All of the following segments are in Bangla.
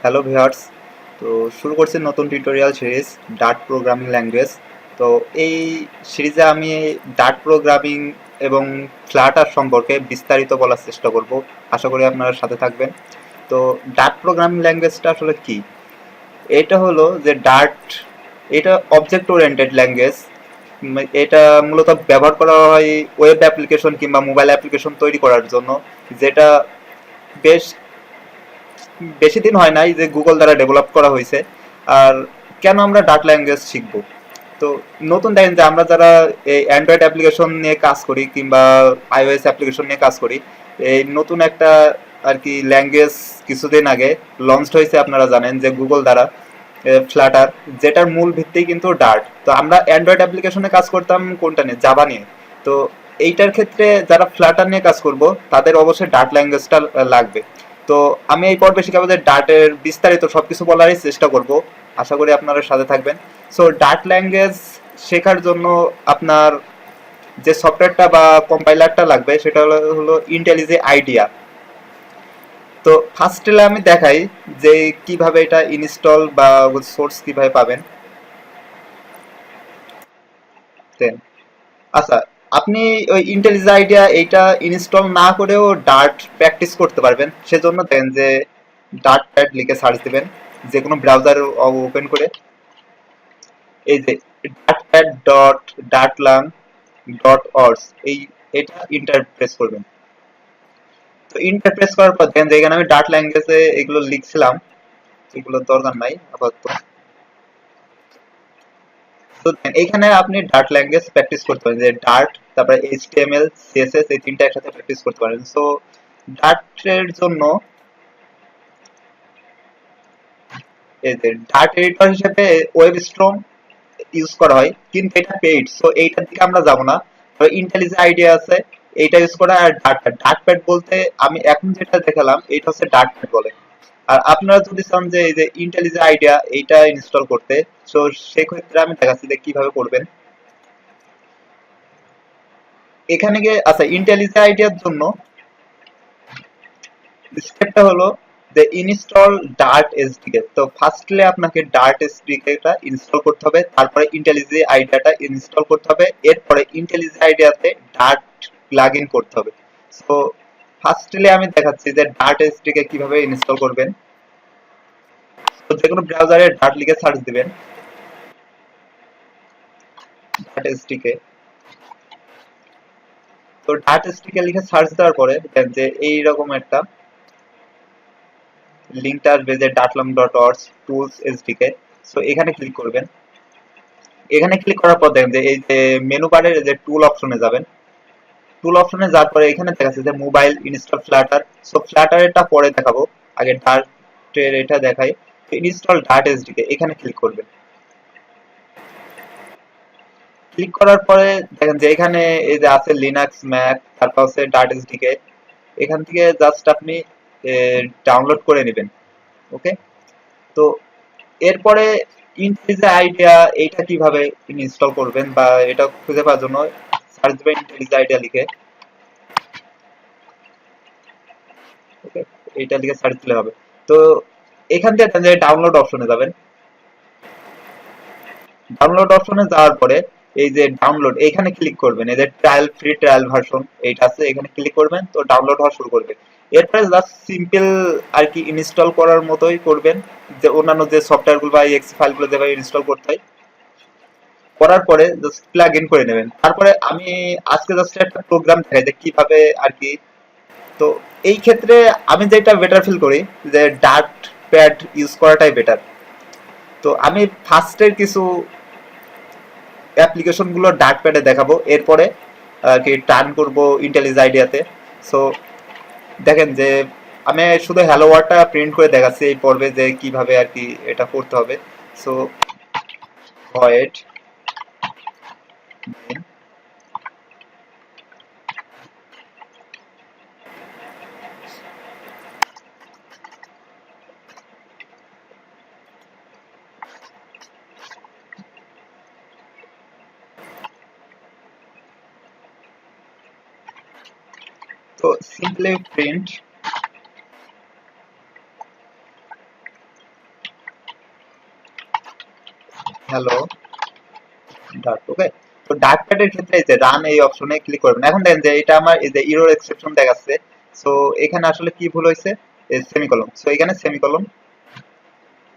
Hello viewers. তো শুরু করছি নতুন tutorial series Dart programming language. তো এই সিরিজে আমি ডার্ট প্রোগ্রামিং এবং ফ্লাটার সম্পর্কে বিস্তারিত বলার চেষ্টা করব। আশা করি আপনারা সাথে থাকবেন। তো ডার্ট প্রোগ্রামিং ল্যাঙ্গুয়েজটা আসলে কি? এটা হলো যে ডার্ট, এটা অবজেক্ট ওরিয়েন্টেড ল্যাঙ্গুয়েজ। এটা মূলত ব্যবহার করা হয় ওয়েব অ্যাপ্লিকেশন কিংবা মোবাইল অ্যাপ্লিকেশন তৈরি করার জন্য, যেটা বেশ বেশি দিন হয় নাই যে গুগল দ্বারা ডেভেলপ করা হয়েছে। আর কেন আমরা ডার্ট ল্যাঙ্গুয়েজ শিখবো? তো নতুন দেখেন যে আমরা যারা এই অ্যান্ড্রয়েড অ্যাপ্লিকেশন নিয়ে কাজ করি কিংবা আইওএস অ্যাপ্লিকেশন নিয়ে কাজ করি, এই নতুন একটা আর কি ল্যাঙ্গুয়েজ কিছুদিন আগে লঞ্চ হয়েছে, আপনারা জানেন যে গুগল দ্বারা, ফ্লাটার, যেটার মূল ভিত্তি কিন্তু ডার্ট। তো আমরা অ্যান্ড্রয়েড অ্যাপ্লিকেশনে কাজ করতাম কোনটা নিয়ে? জাভা নিয়ে। তো এইটার ক্ষেত্রে যারা ফ্লাটার নিয়ে কাজ করব তাদের অবশ্যই ডার্ট ল্যাঙ্গুয়েজটা লাগবে। তো আমি এই পর্বে শিখাবো যে ডার্টের বিস্তারিত সবকিছু বলারই চেষ্টা করব। আশা করি আপনারা সাথে থাকবেন। সো ডার্ট ল্যাঙ্গুয়েজ শেখার জন্য আপনার যে সফটওয়্যারটা বা কম্পাইলারটা লাগবে সেটা হলো ইন্টেলিজে আইডিয়া। তো ফার্স্টে আমি দেখাই যে কিভাবে এটা ইনস্টল বা সোর্স কিভাবে পাবেন। দেন আচ্ছা, আপনি ওই ইন্টেলিজে আইডিয়া এইটা ইনস্টল না করেও ডার্ট প্র্যাকটিস করতে পারবেন। সেজন্য দেন যে ডার্ট প্যাড লিখে সার্চ দিবেন যে কোনো ব্রাউজার ওপেন করে। এই যে ডার্ট প্যাড ডট ডার্টলাং ডট অর্স, এই এটা ইন্টারপ্রেস করবেন। তো ইন্টারপ্রেস করার পর দেখেন যে এখানে আমি ডার্ট ল্যাঙ্গুয়েজে এগুলো লিখছিলাম, এগুলো দরকার নাই আপাতত। তো এখানে আপনি ডার্ট ল্যাঙ্গুয়েজ প্র্যাকটিস করতে পারেন, যে ডার্ট, তারপরে এইচটিএমএল, সিএসএস, এই তিনটা একসাথে প্র্যাকটিস করতে পারেন। সো ডার্টের জন্য এই যে ডার্ট এডিটর হিসেবে ওয়েব স্ট্রং ইউজ করা হয়, কিন্তু এটা পেইড, সো এইটার দিকে আমরা যাব না। তবে ইন্টেলিজে আইডিয়া আছে, এইটা ইউজ করা। আর ডার্ট প্যাড, ডার্ট প্যাড বলতে আমি এখন যেটা দেখালাম এটা হচ্ছে ডার্ট প্যাড বলে। আর আপনারা যদি চান যে এই যে ইন্টেলিজে আইডিয়া এইটা ইনস্টল করতে, সো সেক্ষেত্রে আমি দেখাচ্ছি যে কিভাবে করবেন। এখানে গিয়ে আচ্ছা, ইন্টেলিজে আইডিয়ার জন্য স্টেপটা হলো যে ইনস্টল ডার্ট এসডিকে। তো ফার্স্টলি আপনাকে ডার্ট এসডিকেটা ইনস্টল করতে হবে, তারপরে ইন্টেলিজে আইডিয়াটা ইনস্টল করতে হবে, এরপরে ইন্টেলিজে আইডিয়াতে ডার্ট প্লাগইন করতে হবে। সো ফার্স্টলি আমি দেখাচ্ছি যে ডার্ট এসডিকে কিভাবে ইনস্টল করবেন। তো যে কোনো ব্রাউজারে ডার্ট লিখে সার্চ দিবেন, ডার্ট এসডিকে। তো ডার্ট এসডিকে লিখে সার্চ দেওয়ার পরে দেখেন যে এইরকম একটা লিঙ্কটা আসবে যে ডার্টলাম ডট অর্স টুলস এসডিকে। সো এখানে ক্লিক করবেন। এখানে ক্লিক করার পর দেখেন যে এই যে মেনু বারের যে টুল অপশনে যাবেন। টুল অপশনে যাওয়ার পরে এখানে দেখাচ্ছে যে মোবাইল ইনস্টল ফ্লাটার। সো ফ্লাটারটা পরে দেখাবো, আগে ডার্টের এটা দেখাই। ইনস্টল ডার্ট এসডিকে, এখানে ক্লিক করবেন। ক্লিক করার পরে দেখেন যে এখানে এই যে আছে লিনাক্স, ম্যাক, তারপর হচ্ছে ডার্ট এসডিকে। এখান থেকে জাস্ট আপনি ডাউনলোড করে নেবেন। ওকে। তো এরপরে ইন্টেলিজে আইডিয়া এইটা কিভাবে ইনস্টল করবেন বা এটা খুঁজে পাওয়ার জন্য সার্চ দিবেন ইন্টেলিজে আইডিয়া লিখে। ওকে, এইটা লিখে সার্চ দিলে হবে। তো এখান থেকে ডাউনলোড অপশনে যাবেন। ডাউনলোড অপশনে যাওয়ার পরে এই যে ডাউনলোড, এখানে ক্লিক করবেন। এই যে ট্রায়াল, ফ্রি ট্রায়াল ভার্সন এইটা আছে, এখানে ক্লিক করবেন। তো ডাউনলোড হওয়া শুরু করবে। এরপরে জাস্ট সিম্পল আর কি ইনস্টল করার মতোই করবেন, যে অন্যান্য যে সফটওয়্যারগুলো বা এক্স ফাইলগুলো যেভাবে ইনস্টল করতে হয়। করার পরে জাস্ট প্লাগ ইন করে নেবেন। তারপরে আমি আজকে জাস্ট একটা প্রোগ্রাম দেখাই যে কিভাবে আর কি। তো এই ক্ষেত্রে আমি যেটা বেটার ফিল করি যে ডার্ট প্যাড ইউজ করাটাই বেটার। তো আমি ফার্স্টের কিছু অ্যাপ্লিকেশন গুলো ডার্ট প্যাডে দেখাবো, এরপরে আর কি টার্ন করব ইন্টেলিজ আইডিয়াতে। সো দেখেন যে আমি শুধু হ্যালো ওয়ার্ডটা প্রিন্ট করে দেখাচ্ছি এই পর্বে যে কিভাবে আর কি এটা করতে হবে। সো ভয়েড তো সিম্পলি প্রিন্ট হ্যালো ডার্ট। ওকে, তো ডার্ট প্যাডের ক্ষেত্রে এই যে রান এই অপশনে ক্লিক করবেন। এখন দেখেন যে এটা আমার এই যে এরর এক্সেপশন দেখাচ্ছে। সো এখানে আসলে কি ভুল হয়েছে, সেমিকলন। সো এখানে সেমিকলন,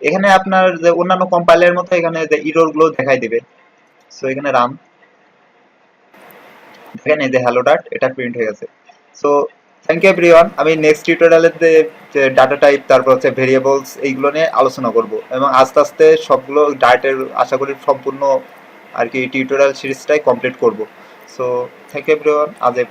এখানে আপনার যে অন্যান্য কম্পাইলারের মতো এখানে যে এরর গুলো দেখাই দিবে। সো এখানে রান, দেখেন এই যে হ্যালো ডার্ট এটা প্রিন্ট হয়ে গেছে। So thank you everyone. আমি নেক্সট টিউটোরিয়ালে যে ডাটা টাইপ তারপর হচ্ছে ভেরিয়েবলস এইগুলো নিয়ে আলোচনা করব এবং আস্তে আস্তে সবগুলো ডার্টের আশা করি সম্পূর্ণ আর কি টিউটোরিয়াল সিরিজটাই কমপ্লিট করব। সো থ্যাংক ইউ এভরিওয়ান, আজ এই